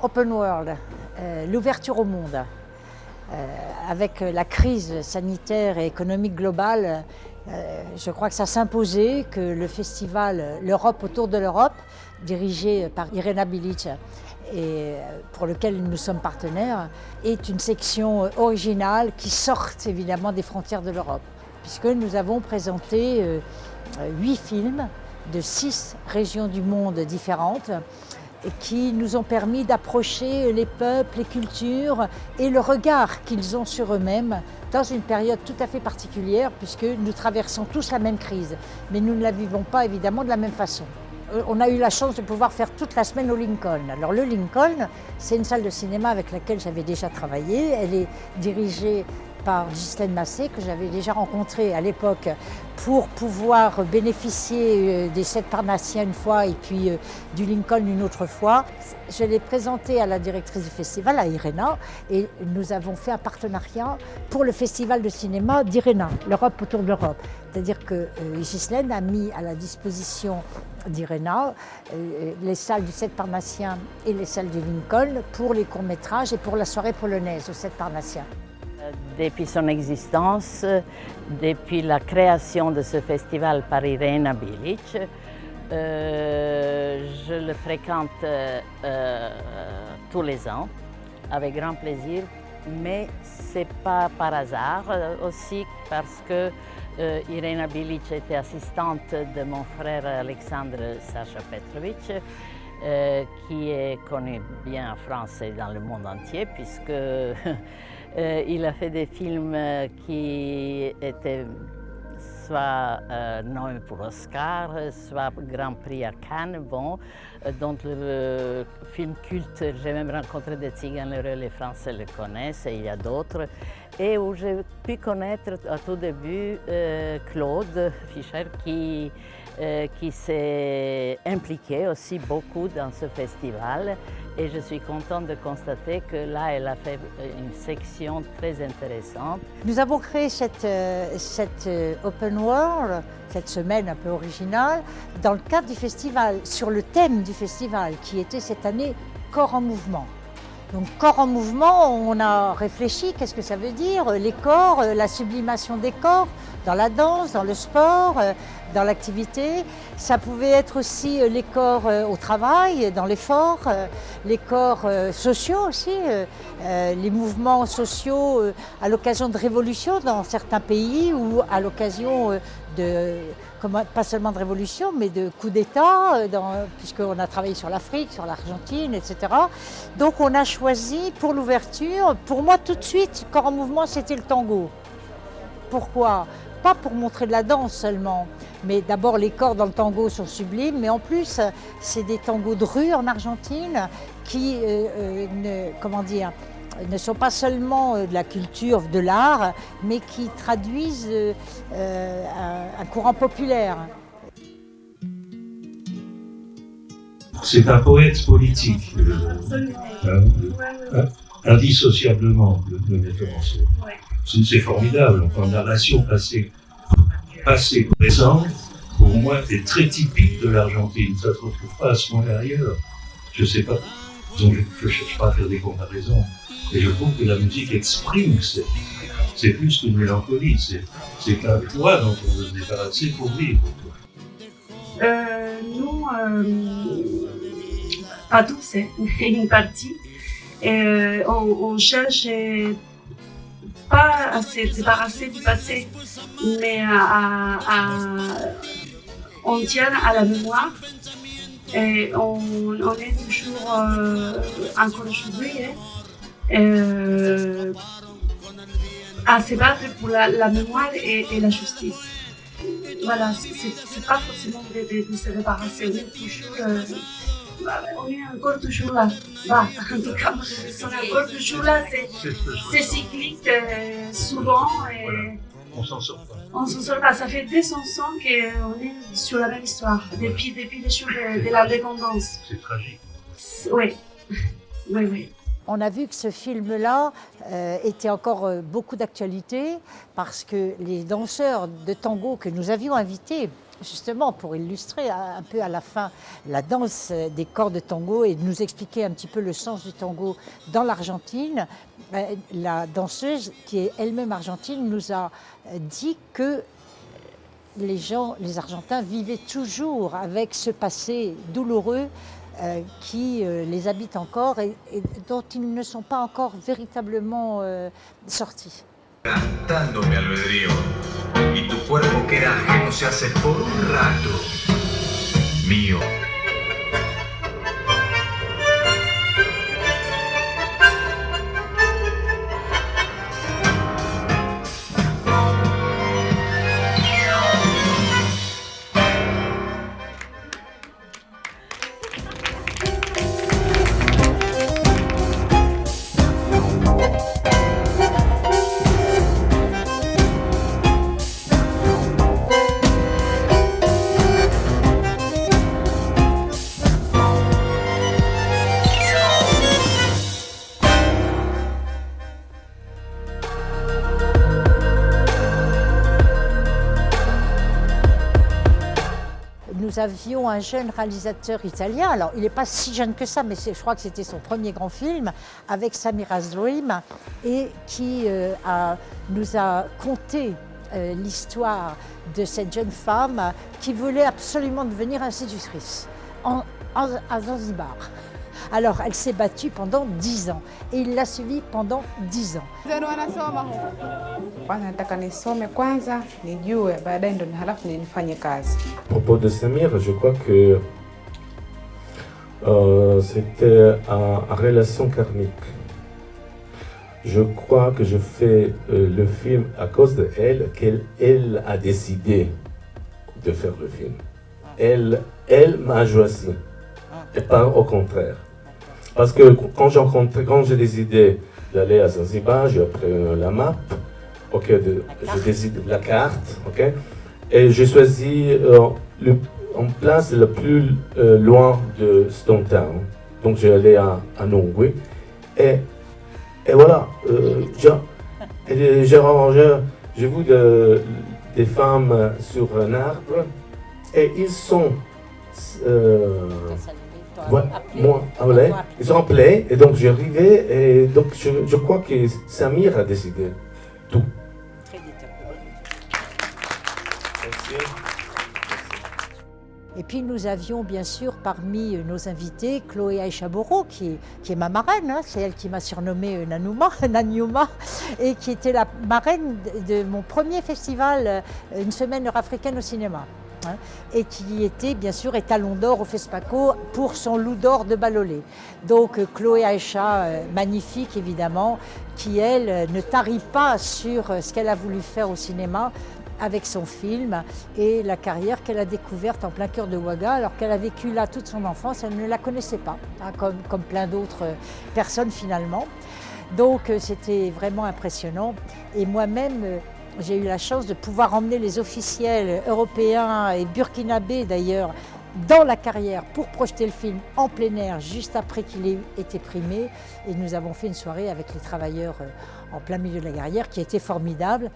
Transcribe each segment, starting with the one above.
Open World, l'ouverture au monde. Avec la crise sanitaire et économique globale, je crois que ça s'imposait que le festival L'Europe autour de l'Europe, dirigé par Irena Bilic et pour lequel nous sommes partenaires, est une section originale qui sorte évidemment des frontières de l'Europe, puisque nous avons présenté 8 films de 6 régions du monde différentes et qui nous ont permis d'approcher les peuples, les cultures et le regard qu'ils ont sur eux-mêmes dans une période tout à fait particulière, puisque nous traversons tous la même crise, mais nous ne la vivons pas évidemment de la même façon. On a eu la chance de pouvoir faire toute la semaine au Lincoln. Alors le Lincoln, c'est une salle de cinéma avec laquelle j'avais déjà travaillé. Elle est dirigée par Ghislaine Massé, que j'avais déjà rencontré à l'époque pour pouvoir bénéficier des 7 Parnassiens une fois et puis du Lincoln une autre fois. Je l'ai présenté à la directrice du festival, à Irena, et nous avons fait un partenariat pour le festival de cinéma d'Irena, l'Europe autour de l'Europe. C'est-à-dire que Ghislaine a mis à la disposition d'Irena les salles du 7 Parnassiens et les salles du Lincoln pour les courts-métrages et pour la soirée polonaise au 7 Parnassiens. Depuis son existence, depuis la création de ce festival par Irena Bilic, je le fréquente tous les ans avec grand plaisir, mais ce n'est pas par hasard, aussi parce que Irena Bilic était assistante de mon frère Alexandre Sacha Petrovic, qui est connu bien en France et dans le monde entier, puisque il a fait des films qui étaient soit nommés pour Oscar, soit Grand Prix à Cannes, bon, dont le film culte J'ai même rencontré des Tziganes heureux, les Français le connaissent, et il y a d'autres, et où j'ai pu connaître à tout début Claude Fischer, qui s'est impliqué aussi beaucoup dans ce festival, et je suis contente de constater que là, elle a fait une section très intéressante. Nous avons créé cette Open World, cette semaine un peu originale, dans le cadre du festival, sur le thème du festival, qui était cette année Corps en mouvement. Donc corps en mouvement, on a réfléchi, qu'est-ce que ça veut dire? Les corps, la sublimation des corps, dans la danse, dans le sport, dans l'activité. Ça pouvait être aussi les corps au travail, dans l'effort, les corps sociaux aussi, les mouvements sociaux à l'occasion de révolutions dans certains pays ou à l'occasion pas seulement de révolution, mais de coups d'État, puisqu'on a travaillé sur l'Afrique, sur l'Argentine, etc. Donc on a choisi pour l'ouverture, pour moi tout de suite, corps en mouvement, c'était le tango. Pourquoi? Pas pour montrer de la danse seulement, mais d'abord les corps dans le tango sont sublimes, mais en plus c'est des tangos de rue en Argentine qui ne sont pas seulement de la culture, de l'art, mais qui traduisent un courant populaire. C'est un poète politique, indissociablement, le metteur en scène. C'est formidable, enfin, la relation passé-présent, pour moi, est très typique de l'Argentine. Ça ne se retrouve pas à ce moment-là ailleurs. Je ne sais pas, donc je ne cherche pas à faire des comparaisons. Et je trouve que la musique exprime c'est plus qu'une mélancolie, c'est un poids dont on veut se débarrasser pour vivre. Nous, pas tous, une partie, on cherche pas à se débarrasser du passé, mais on tient à la mémoire. Et on est toujours, encore aujourd'hui, à se battre pour la mémoire et la justice. Voilà, c'est pas forcément de se débarrasser, on est toujours, on est encore toujours là. Bah, en tout cas, moi je suis encore toujours là, c'est cyclique souvent. Et voilà. On s'en sort pas. On s'en sort pas, ça fait 200 ans qu'on est sur la même histoire, depuis les jours de l'indépendance. C'est tragique. Oui, oui. On a vu que ce film-là était encore beaucoup d'actualité parce que les danseurs de tango que nous avions invités justement pour illustrer un peu à la fin la danse des corps de tango et nous expliquer un petit peu le sens du tango dans l'Argentine, la danseuse, qui est elle-même argentine, nous a dit que les Argentins vivaient toujours avec ce passé douloureux qui les habite encore et dont ils ne sont pas encore véritablement sortis. Cantando mi albedrío, y tu cuerpo que era ajeno se hace por un rato mío. Nous avions un jeune réalisateur italien, alors il n'est pas si jeune que ça, mais je crois que c'était son premier grand film, avec Samira's Dream, et qui nous a conté l'histoire de cette jeune femme qui voulait absolument devenir institutrice à Zanzibar. Alors elle s'est battue pendant 10 ans et il l'a suivie pendant 10 ans. Kwanza nataka nisome kwanza nijue baadaye ndo halafu nifanye kazi. À propos de Samir, je crois que c'était en relation karmique. Je crois que je fais le film à cause de elle, qu'elle a décidé de faire le film. Elle m'a choisi, et pas au contraire. Parce que quand j'ai décidé d'aller à Zanzibar, j'ai pris la map, je décide la carte, et j'ai choisi en place le plus loin de Stone Town. Donc j'ai allé à Nongwe, et voilà, j'ai vu des femmes sur un arbre, et ils sont ils sont appelés, et donc j'arrivais, et donc je crois que Samir a décidé tout. Très déterminé. Merci. Et puis nous avions bien sûr parmi nos invités Chloé Aïcha Boro, qui est ma marraine, hein, c'est elle qui m'a surnommée Nanyuma, et qui était la marraine de mon premier festival, une semaine nord-africaine au cinéma. Hein, et qui était bien sûr étalon d'or au FESPACO pour son loup d'or de Balolé. Donc Chloé Aïcha, magnifique évidemment, qui elle ne tarit pas sur ce qu'elle a voulu faire au cinéma avec son film et la carrière qu'elle a découverte en plein cœur de Ouaga, alors qu'elle a vécu là toute son enfance, elle ne la connaissait pas, hein, comme plein d'autres personnes finalement. Donc c'était vraiment impressionnant et moi-même j'ai eu la chance de pouvoir emmener les officiels européens et burkinabés d'ailleurs dans la carrière pour projeter le film en plein air juste après qu'il ait été primé. Et nous avons fait une soirée avec les travailleurs en plein milieu de la carrière qui était formidable.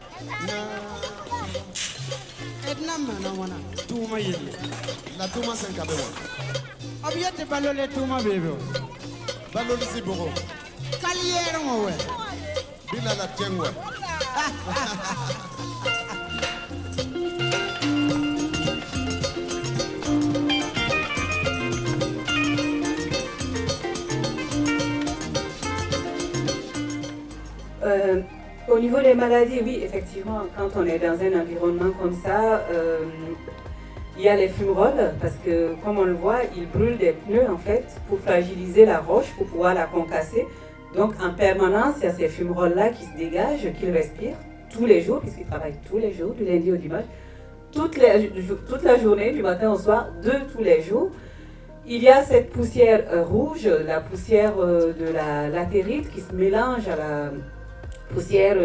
Au niveau des maladies, oui, effectivement, quand on est dans un environnement comme ça, il y a les fumerolles, parce que comme on le voit, ils brûlent des pneus en fait pour fragiliser la roche, pour pouvoir la concasser. Donc en permanence, il y a ces fumerolles-là qui se dégagent, qu'ils respirent tous les jours, puisqu'ils travaillent tous les jours, du lundi au dimanche, toute la journée, du matin au soir, de tous les jours. Il y a cette poussière rouge, la poussière de la latérite qui se mélange à la poussière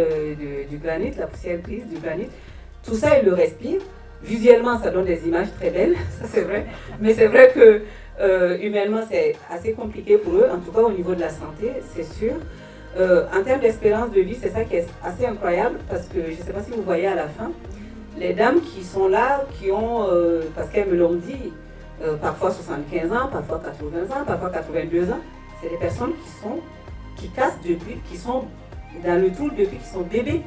du granit, la poussière grise du granit. Tout ça, ils le respirent. Visuellement, ça donne des images très belles, ça c'est vrai. Mais c'est vrai que humainement, c'est assez compliqué pour eux, en tout cas au niveau de la santé, c'est sûr. En termes d'espérance de vie, c'est ça qui est assez incroyable, parce que je ne sais pas si vous voyez à la fin, les dames qui sont là, qui ont, parce qu'elles me l'ont dit, parfois 75 ans, parfois 80 ans, parfois 82 ans, c'est des personnes qui cassent depuis, qui sont dans le trou depuis qu'ils sont bébés,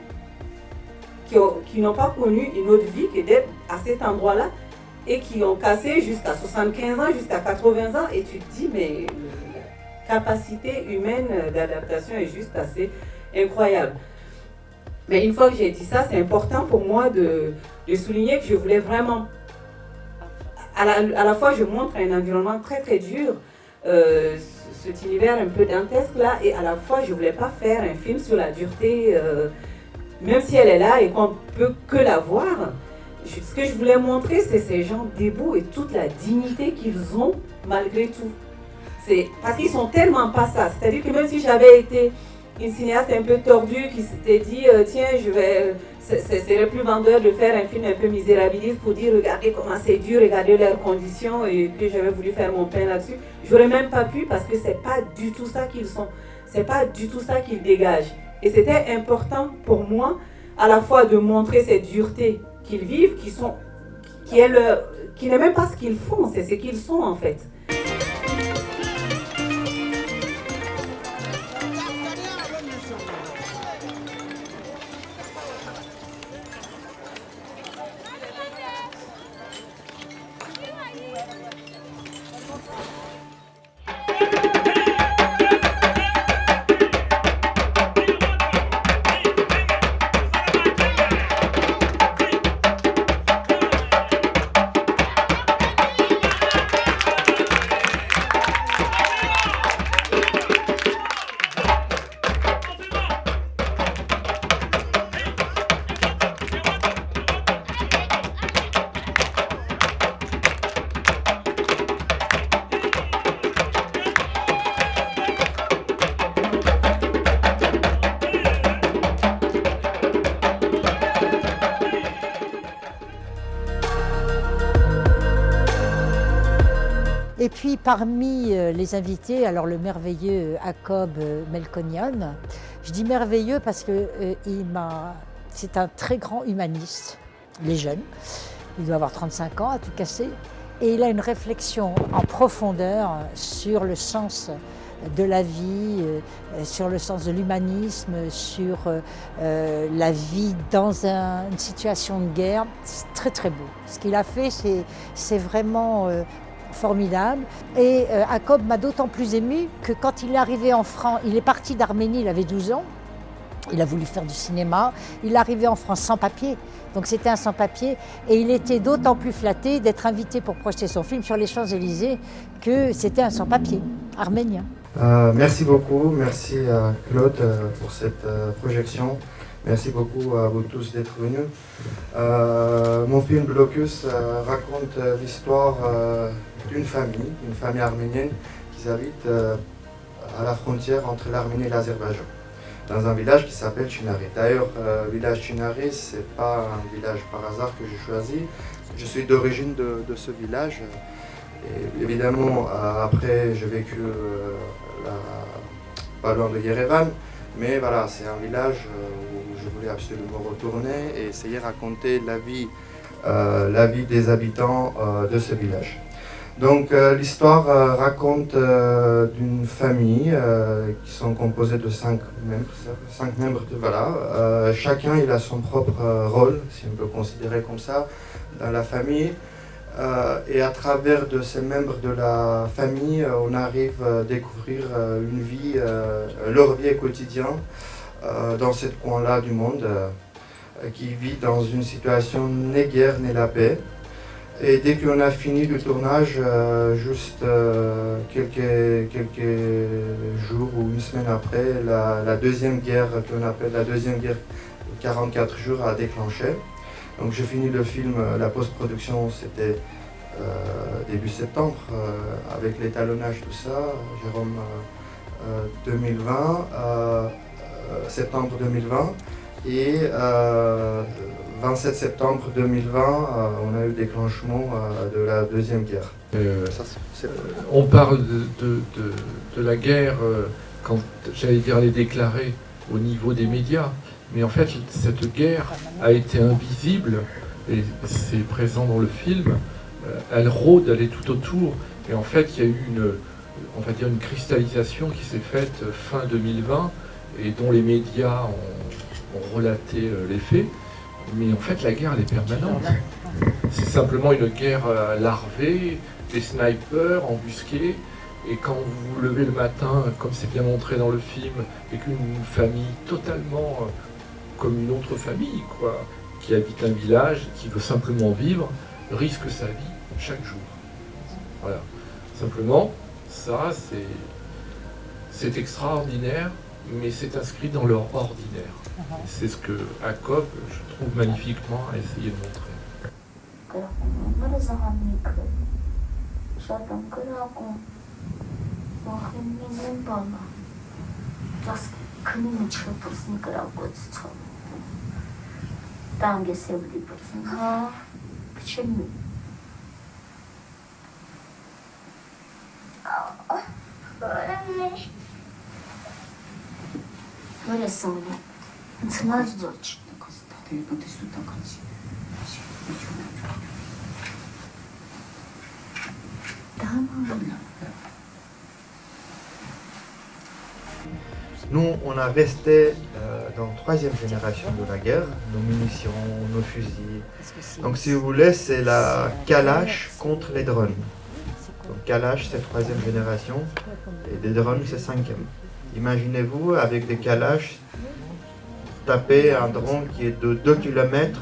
qui n'ont pas connu une autre vie que d'être à cet endroit-là et qui ont cassé jusqu'à 75 ans, jusqu'à 80 ans, et tu te dis, mais la capacité humaine d'adaptation est juste assez incroyable. Mais une fois que j'ai dit ça, c'est important pour moi de souligner que je voulais vraiment, à la fois je montre un environnement très très dur, cet univers un peu dantesque là, et à la fois je voulais pas faire un film sur la dureté, même si elle est là et qu'on peut que la voir. Ce que je voulais montrer, c'est ces gens debout et toute la dignité qu'ils ont malgré tout. C'est parce qu'ils sont tellement pas ça. C'est-à-dire que même si j'avais été une cinéaste un peu tordue qui s'était dit tiens, c'est le plus vendeur de faire un film un peu misérabiliste pour dire regardez comment c'est dur, regardez leurs conditions, et que j'avais voulu faire mon pain là-dessus, j'aurais même pas pu, parce que c'est pas du tout ça qu'ils sont, c'est pas du tout ça qu'ils dégagent. Et c'était important pour moi à la fois de montrer cette dureté qu'ils vivent, qui n'est même pas ce qu'ils font, c'est ce qu'ils sont en fait. Et puis parmi les invités, alors le merveilleux Jacob Melkonian, je dis merveilleux parce que c'est un très grand humaniste, il est jeune, il doit avoir 35 ans à tout casser, et il a une réflexion en profondeur sur le sens de la vie, sur le sens de l'humanisme, sur la vie dans une situation de guerre. C'est très très beau. Ce qu'il a fait, c'est vraiment formidable. Et Jacob m'a d'autant plus ému que quand il est arrivé en France, il est parti d'Arménie, il avait 12 ans, il a voulu faire du cinéma, il est arrivé en France sans papier, donc c'était un sans-papier, et il était d'autant plus flatté d'être invité pour projeter son film sur les Champs-Élysées que c'était un sans-papier arménien. Merci beaucoup, merci Claude pour cette projection. Merci beaucoup à vous tous d'être venus. Mon film Blocus raconte l'histoire d'une famille arménienne qui habite à la frontière entre l'Arménie et l'Azerbaïdjan, dans un village qui s'appelle Chinari. D'ailleurs, le village Chinari, ce n'est pas un village par hasard que j'ai choisi. Je suis d'origine de ce village. Et évidemment, après, j'ai vécu pas loin de Yerevan, mais voilà, c'est un village où je voulais absolument retourner et essayer de raconter la vie des habitants de ce village. Donc l'histoire raconte d'une famille qui sont composées de 5 membres. Voilà. Chacun il a son propre rôle, si on peut considérer comme ça, dans la famille. Et à travers de ces membres de la famille, on arrive à découvrir une vie, leur vie quotidienne dans ce coin-là du monde, qui vit dans une situation ni guerre ni la paix. Et dès qu'on a fini le tournage, juste quelques jours ou une semaine après, la deuxième guerre, qu'on appelle la deuxième guerre 44 jours, a déclenché. Donc j'ai fini le film, la post-production c'était début septembre, avec l'étalonnage, tout ça, Jérôme 2020, septembre 2020, et 27 septembre 2020, on a eu le déclenchement de la deuxième guerre. On parle de la guerre, quand j'allais dire elle est déclarée au niveau des médias, mais en fait cette guerre a été invisible et c'est présent dans le film, elle rôde, elle est tout autour. Et en fait, il y a eu une cristallisation qui s'est faite fin 2020 et dont les médias ont relaté les faits. Mais en fait, la guerre, elle est permanente. C'est simplement une guerre larvée, des snipers embusqués. Et quand vous vous levez le matin, comme c'est bien montré dans le film, et qu'une famille totalement comme une autre famille, quoi, qui habite un village, qui veut simplement vivre, risque sa vie chaque jour. Voilà. Simplement, ça, c'est extraordinaire, mais c'est inscrit dans leur ordinaire. C'est ce que Akov, je trouve magnifiquement, a essayé de montrer. Nous, on a resté dans la troisième génération de la guerre, nos munitions, nos fusils. Donc si vous voulez, c'est la Kalash contre les drones. Donc Kalash, c'est troisième génération, et des drones, c'est cinquième. Imaginez-vous, avec des Kalash, taper un drone qui est de 2 km,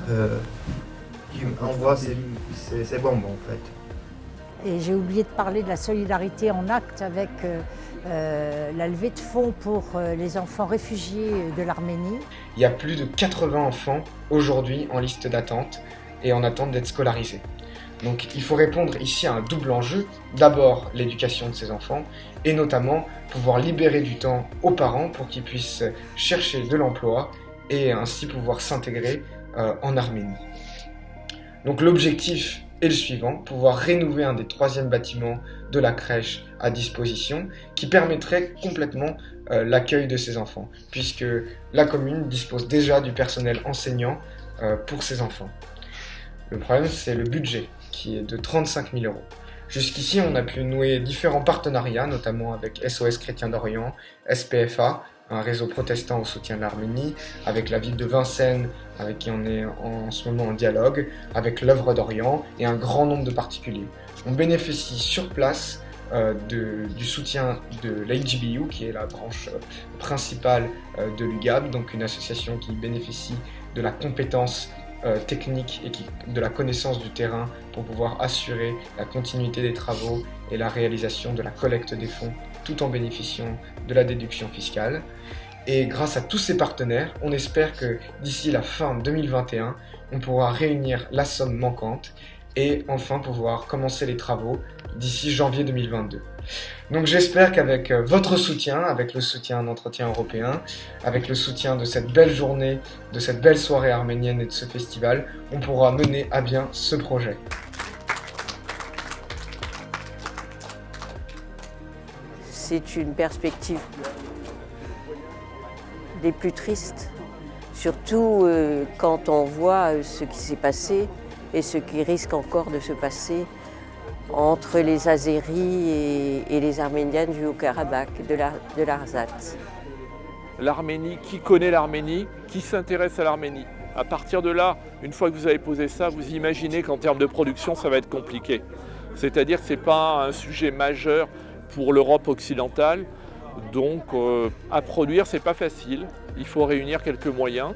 qui envoie ses bombes en fait. Et j'ai oublié de parler de la solidarité en acte avec la levée de fonds pour les enfants réfugiés de l'Arménie. Il y a plus de 80 enfants aujourd'hui en liste d'attente et en attente d'être scolarisés. Donc il faut répondre ici à un double enjeu. D'abord l'éducation de ces enfants et notamment pouvoir libérer du temps aux parents pour qu'ils puissent chercher de l'emploi et ainsi pouvoir s'intégrer en Arménie. Donc l'objectif est le suivant, pouvoir rénover un des 3e bâtiments de la crèche à disposition qui permettrait complètement l'accueil de ces enfants puisque la commune dispose déjà du personnel enseignant pour ces enfants. Le problème, c'est le budget qui est de 35 000 €. Jusqu'ici, on a pu nouer différents partenariats, notamment avec SOS Chrétiens d'Orient, SPFA, un réseau protestant au soutien de l'Arménie, avec la ville de Vincennes, avec qui on est en ce moment en dialogue, avec l'œuvre d'Orient et un grand nombre de particuliers. On bénéficie sur place du soutien de l'HBU, qui est la branche principale de l'UGAB, donc une association qui bénéficie de la compétence technique et de la connaissance du terrain pour pouvoir assurer la continuité des travaux et la réalisation de la collecte des fonds tout en bénéficiant de la déduction fiscale. Et grâce à tous ces partenaires, on espère que d'ici la fin 2021, on pourra réunir la somme manquante et enfin pouvoir commencer les travaux d'ici janvier 2022. Donc j'espère qu'avec votre soutien, avec le soutien d'Entretien Européen, avec le soutien de cette belle journée, de cette belle soirée arménienne et de ce festival, on pourra mener à bien ce projet. C'est une perspective des plus tristes, surtout quand on voit ce qui s'est passé et ce qui risque encore de se passer entre les Azéris et les Arméniens du Haut-Karabakh, de l'Arzat. L'Arménie, qui connaît l'Arménie, qui s'intéresse à l'Arménie. À partir de là, une fois que vous avez posé ça, vous imaginez qu'en termes de production, ça va être compliqué. C'est-à-dire que ce n'est pas un sujet majeur pour l'Europe occidentale. Donc à produire, c'est pas facile. Il faut réunir quelques moyens.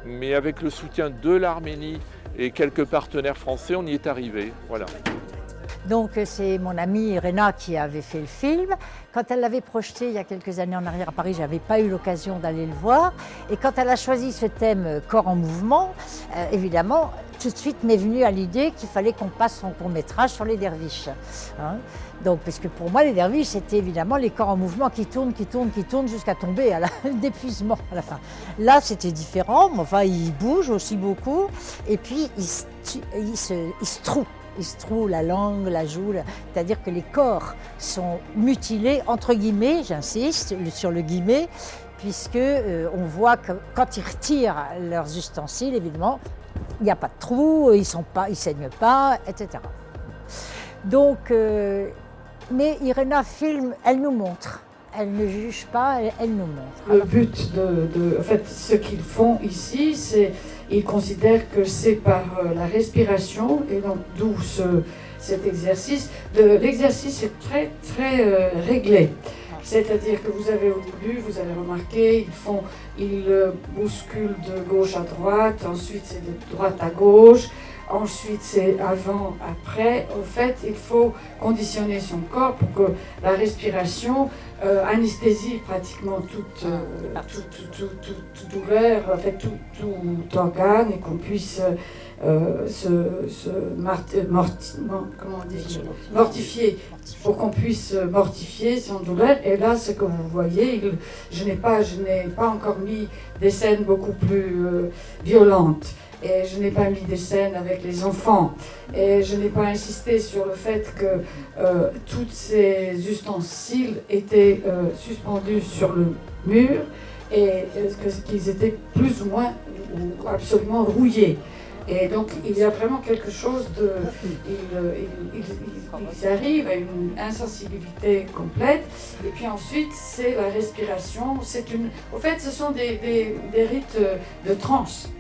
Mais avec le soutien de l'Arménie et quelques partenaires français, on y est arrivé. Voilà. Donc c'est mon amie Irena qui avait fait le film. Quand elle l'avait projeté il y a quelques années en arrière à Paris, je n'avais pas eu l'occasion d'aller le voir. Et quand elle a choisi ce thème corps en mouvement, évidemment, tout de suite m'est venu à l'idée qu'il fallait qu'on passe son court-métrage sur les derviches. Hein. Donc, parce que pour moi, les derviches, c'était évidemment les corps en mouvement qui tournent jusqu'à tomber à d'épuisement à la fin. Là, c'était différent, mais enfin, ils bougent aussi beaucoup. Et puis, ils se trouent. Ils se trouent la langue, la joue, c'est-à-dire que les corps sont mutilés, entre guillemets, j'insiste sur le guillemet, puisque on voit que quand ils retirent leurs ustensiles, évidemment, il n'y a pas de trous, ils ne saignent pas, etc. Donc, mais Irena filme, elle nous montre. Elle ne juge pas, elle nous montre. Le but en fait, ce qu'ils font ici, c'est ils considèrent que c'est par la respiration, et donc d'où cet exercice. L'exercice est très très réglé. C'est-à-dire que vous avez au début, vous avez remarqué, ils bousculent de gauche à droite, ensuite c'est de droite à gauche, ensuite c'est avant, après. En fait, il faut conditionner son corps pour que la respiration anesthésie pratiquement toute douleur, en fait, tout organe, et qu'on puisse mortifier, pour qu'on puisse mortifier son douleur. Et là, ce que vous voyez, je n'ai pas encore mis des scènes beaucoup plus violentes. Et je n'ai pas mis des scènes avec les enfants. Et je n'ai pas insisté sur le fait que tous ces ustensiles étaient suspendus sur le mur et qu'ils étaient plus ou moins ou absolument rouillés. Et donc il y a vraiment quelque chose de... Ils arrivent à une insensibilité complète. Et puis ensuite, c'est la respiration. Au fait, ce sont des rites de transe.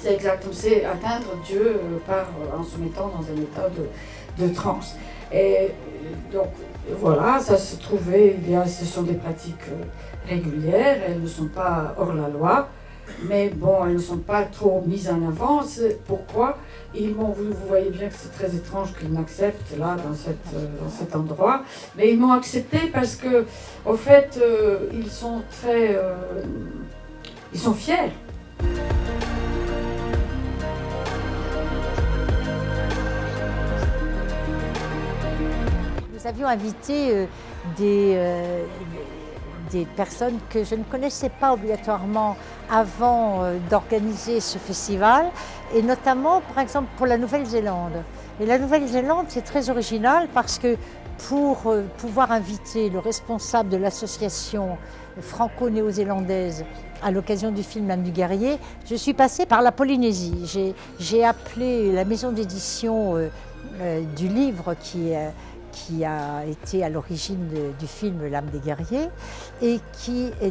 C'est exactement, c'est atteindre Dieu en se mettant dans un état de transe. Et donc voilà, ça se trouvait, ce sont des pratiques régulières, elles ne sont pas hors la loi, mais bon, elles ne sont pas trop mises en avant. Pourquoi vous voyez bien que c'est très étrange qu'ils m'acceptent là, dans cet endroit, mais ils m'ont accepté parce que, au fait, ils sont fiers. Nous avions invité des personnes que je ne connaissais pas obligatoirement avant d'organiser ce festival, et notamment, par exemple, pour la Nouvelle-Zélande. Et la Nouvelle-Zélande, c'est très original parce que pour pouvoir inviter le responsable de l'association franco-néo-zélandaise à l'occasion du film L'âme du guerrier, je suis passée par la Polynésie. J'ai appelé la maison d'édition du livre qui a été à l'origine du film L'âme des guerriers, et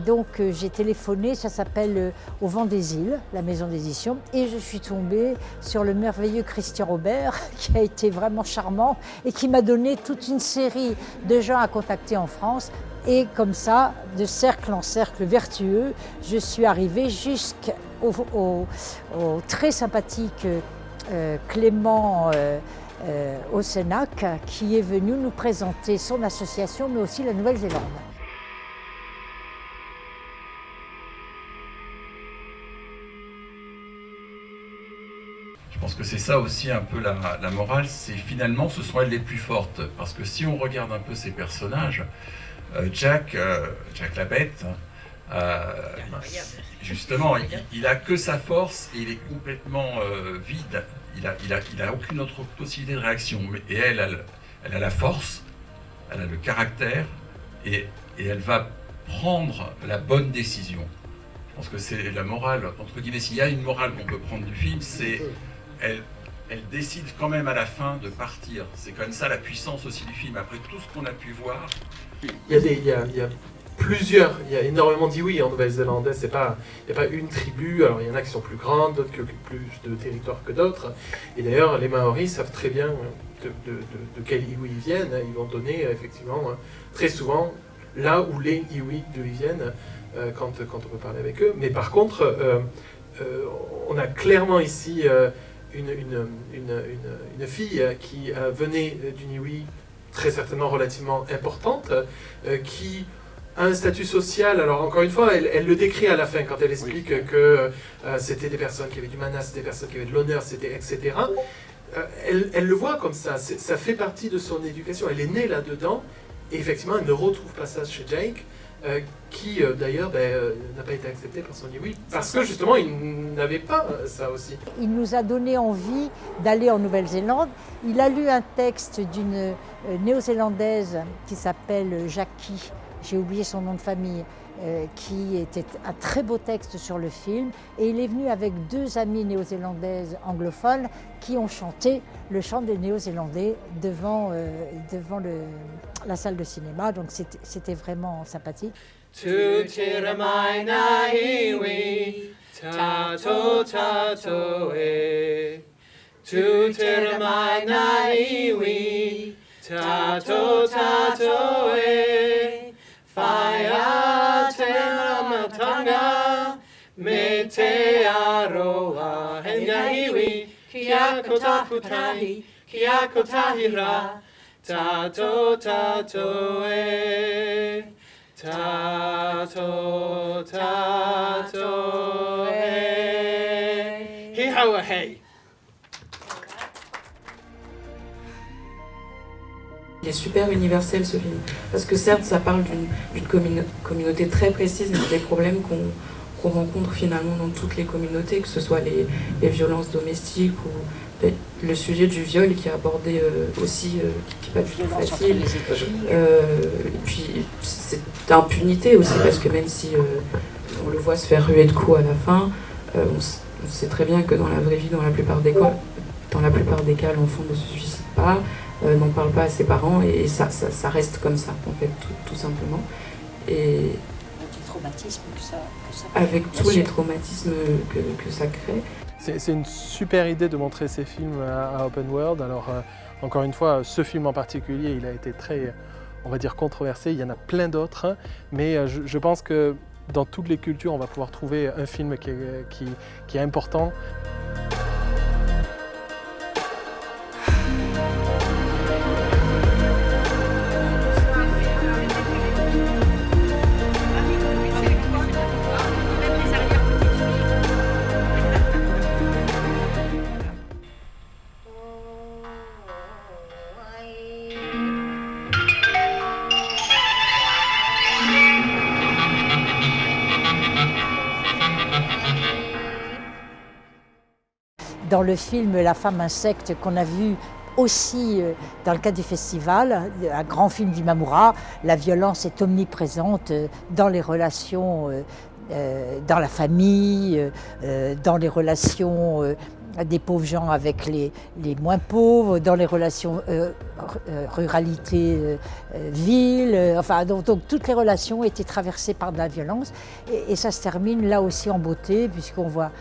donc j'ai téléphoné, ça s'appelle Au vent des îles, la maison d'édition, et je suis tombée sur le merveilleux Christian Robert qui a été vraiment charmant et qui m'a donné toute une série de gens à contacter en France. Et comme ça, de cercle en cercle vertueux, je suis arrivée jusqu'au très sympathique Clément Ossenac, qui est venu nous présenter son association, mais aussi la Nouvelle-Zélande. Je pense que c'est ça aussi un peu la morale, c'est finalement ce sont elles les plus fortes. Parce que si on regarde un peu ces personnages, Jack la bête, justement, il a que sa force et il est complètement vide. Il a aucune autre possibilité de réaction. Et elle a la force, elle a le caractère, et elle va prendre la bonne décision. Je pense que c'est la morale, entre guillemets, s'il y a une morale qu'on peut prendre du film, c'est elle décide quand même à la fin de partir. C'est quand même ça la puissance aussi du film. Après tout ce qu'on a pu voir. Il y a énormément d'Iwi en Nouvelle-Zélande. Il n'y a pas une tribu. Alors il y en a qui sont plus grandes, d'autres qui occupent plus de territoire que d'autres. Et d'ailleurs, les Maoris savent très bien de quel Iwi ils viennent. Ils vont donner effectivement très souvent là où les Iwi viennent quand on peut parler avec eux. Mais par contre, on a clairement ici une fille qui venait d'une Iwi très certainement relativement importante, qui a un statut social. Alors encore une fois, elle le décrit à la fin quand elle explique que c'était des personnes qui avaient du mana, c'était des personnes qui avaient de l'honneur, etc. Elle le voit comme ça, ça fait partie de son éducation, elle est née là-dedans, et effectivement elle ne retrouve pas ça chez Jake, qui d'ailleurs n'a pas été accepté par son Iwi, parce que justement il n'avait pas ça aussi. Il nous a donné envie d'aller en Nouvelle-Zélande. Il a lu un texte d'une néo-zélandaise qui s'appelle Jackie, j'ai oublié son nom de famille, qui était un très beau texte sur le film, et il est venu avec 2 amies néo-zélandaises anglophones qui ont chanté le chant des Néo-Zélandais devant la salle de cinéma, donc c'était vraiment sympathique. Tato tato e, tu teramai na iwi. Tato tato e, whaia te ramatanga, me te aroa henga iwi. Kia kotakutahi, kia kotahira. Tato tato e, tato tato e, hi hawa hey. Il est super universel ce film, parce que certes ça parle d'une communauté très précise, mais des problèmes qu'on rencontre finalement dans toutes les communautés, que ce soit les violences domestiques ou le sujet du viol qui est abordé aussi, qui n'est pas du tout facile. Et puis c'est d'impunité aussi, parce que même si on le voit se faire ruer de coups à la fin, on sait très bien que dans la vraie vie, dans la plupart des cas, l'enfant ne se suicide pas, n'en parle pas à ses parents, et ça reste comme ça, en fait, tout simplement. Et avec tous les traumatismes que ça crée. C'est une super idée de montrer ces films à Open World. Alors, encore une fois, ce film en particulier, il a été très, on va dire, controversé. Il y en a plein d'autres, mais je pense que dans toutes les cultures, on va pouvoir trouver un film qui est important. Dans le film La femme insecte qu'on a vu aussi dans le cadre du festival, un grand film d'Imamura, la violence est omniprésente dans les relations, dans la famille, dans les relations des pauvres gens avec les moins pauvres, dans les relations ruralité-ville, enfin donc toutes les relations étaient traversées par de la violence, et ça se termine là aussi en beauté, puisqu'on voit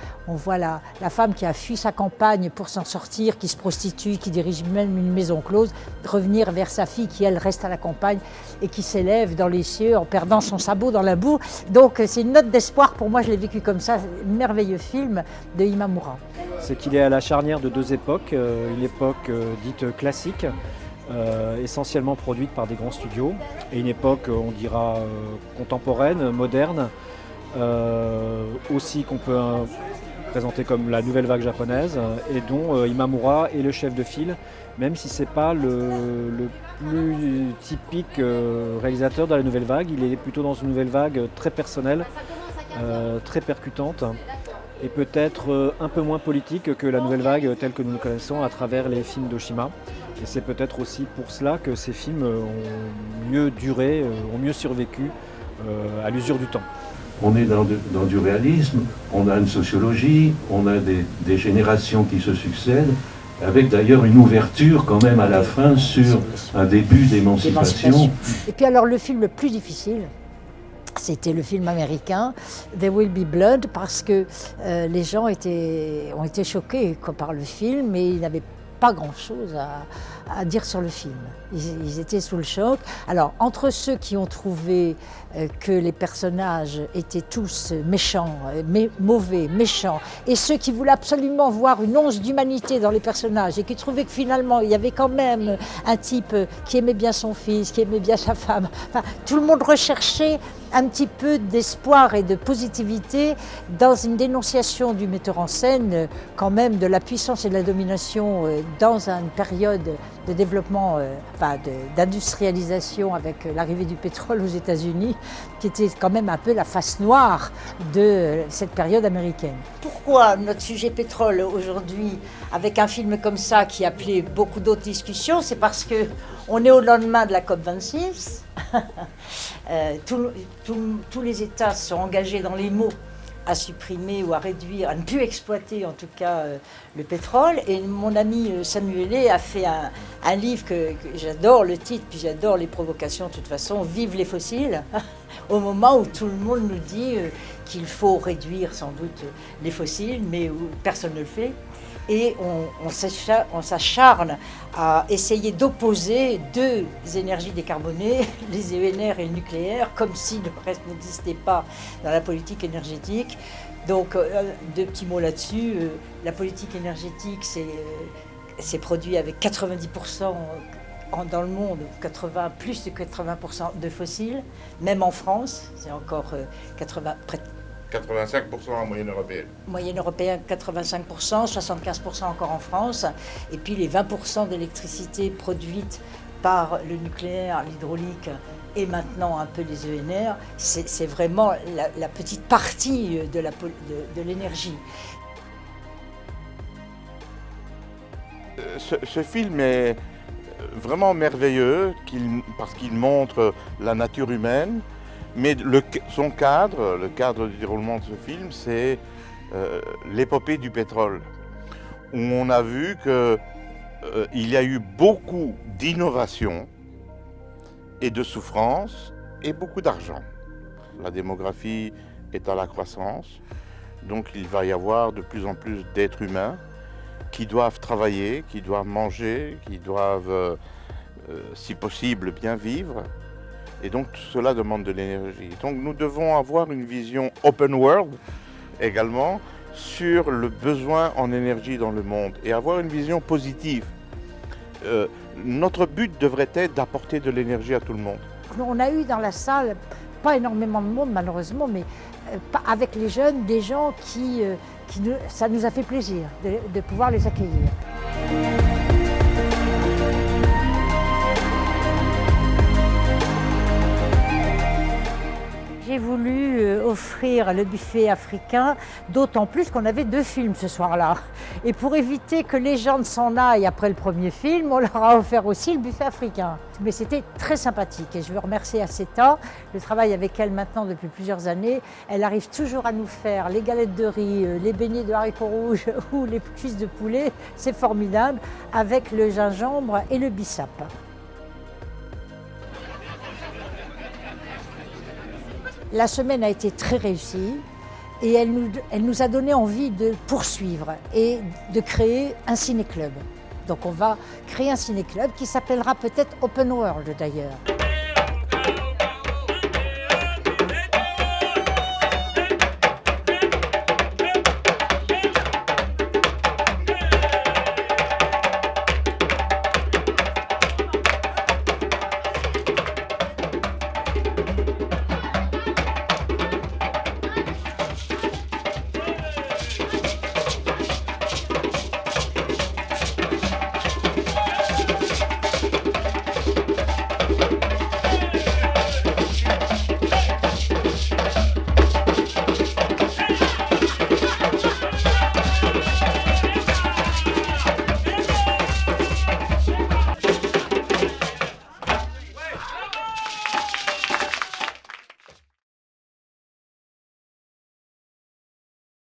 la femme qui a fui sa campagne pour s'en sortir, qui se prostitue, qui dirige même une maison close, revenir vers sa fille qui elle reste à la campagne et qui s'élève dans les cieux en perdant son sabot dans la boue. Donc c'est une note d'espoir pour moi, je l'ai vécu comme ça, un merveilleux film de Imamura. C'est qu'il est à la charnière de 2 époques, une époque dite classique, essentiellement produite par des grands studios, et une époque, on dira, contemporaine, moderne, aussi qu'on peut présenter comme la nouvelle vague japonaise, et dont Imamura est le chef de file, même si ce n'est pas le plus typique réalisateur de la nouvelle vague. Il est plutôt dans une nouvelle vague très personnelle, très percutante, et peut-être un peu moins politique que la nouvelle vague telle que nous le connaissons à travers les films d'Oshima. Et c'est peut-être aussi pour cela que ces films ont mieux duré, ont mieux survécu à l'usure du temps. On est dans du réalisme, on a une sociologie, on a des générations qui se succèdent, avec d'ailleurs une ouverture quand même à la fin sur un début d'émancipation. Et puis alors le film le plus difficile, c'était le film américain There Will Be Blood, parce que les gens ont été choqués par le film, et ils n'avaient pas grand-chose à dire sur le film. Ils étaient sous le choc. Alors, entre ceux qui ont trouvé que les personnages étaient tous méchants, mauvais, méchants, et ceux qui voulaient absolument voir une once d'humanité dans les personnages, et qui trouvaient que finalement, il y avait quand même un type qui aimait bien son fils, qui aimait bien sa femme. Enfin, tout le monde recherchait un petit peu d'espoir et de positivité dans une dénonciation du metteur en scène, quand même, de la puissance et de la domination dans une période de développement, d'industrialisation avec l'arrivée du pétrole aux États-Unis, qui était quand même un peu la face noire de cette période américaine. Pourquoi notre sujet pétrole aujourd'hui, avec un film comme ça qui appelait beaucoup d'autres discussions, c'est parce qu'on est au lendemain de la COP26, Tous les États se sont engagés dans les mots à supprimer ou à réduire, à ne plus exploiter en tout cas le pétrole. Et mon ami Samuele a fait un livre que j'adore le titre, puis j'adore les provocations de toute façon, Vive les fossiles, au moment où tout le monde nous dit qu'il faut réduire sans doute les fossiles, mais où personne ne le fait. Et on s'acharne à essayer d'opposer deux énergies décarbonées, les ENR et le nucléaire, comme si le reste n'existait pas dans la politique énergétique. Donc, deux petits mots là-dessus. La politique énergétique, c'est produit avec 90% dans le monde, plus de 80% de fossiles. Même en France, c'est encore 85% en moyenne européenne. Moyenne européenne, 85%, 75% encore en France. Et puis les 20% d'électricité produite par le nucléaire, l'hydraulique et maintenant un peu les ENR, c'est vraiment la petite partie de l'énergie. Ce film est vraiment merveilleux parce qu'il montre la nature humaine. Mais son cadre, le cadre du déroulement de ce film, c'est l'épopée du pétrole, où on a vu qu'il y a eu beaucoup d'innovation et de souffrance et beaucoup d'argent. La démographie est à la croissance, donc il va y avoir de plus en plus d'êtres humains qui doivent travailler, qui doivent manger, qui doivent, si possible, bien vivre. Et donc cela demande de l'énergie. Donc nous devons avoir une vision open world également sur le besoin en énergie dans le monde et avoir une vision positive. Notre but devrait être d'apporter de l'énergie à tout le monde. On a eu dans la salle, pas énormément de monde malheureusement, mais avec les jeunes, des gens ça nous a fait plaisir de pouvoir les accueillir. J'ai voulu offrir le buffet africain, d'autant plus qu'on avait 2 films ce soir-là. Et pour éviter que les gens ne s'en aillent après le premier film, on leur a offert aussi le buffet africain. Mais c'était très sympathique et je veux remercier Aceta. Je travaille avec elle maintenant depuis plusieurs années. Elle arrive toujours à nous faire les galettes de riz, les beignets de haricots rouges ou les cuisses de poulet. C'est formidable, avec le gingembre et le bissap. La semaine a été très réussie et elle nous a donné envie de poursuivre et de créer un ciné-club. Donc on va créer un ciné-club qui s'appellera peut-être Open World d'ailleurs.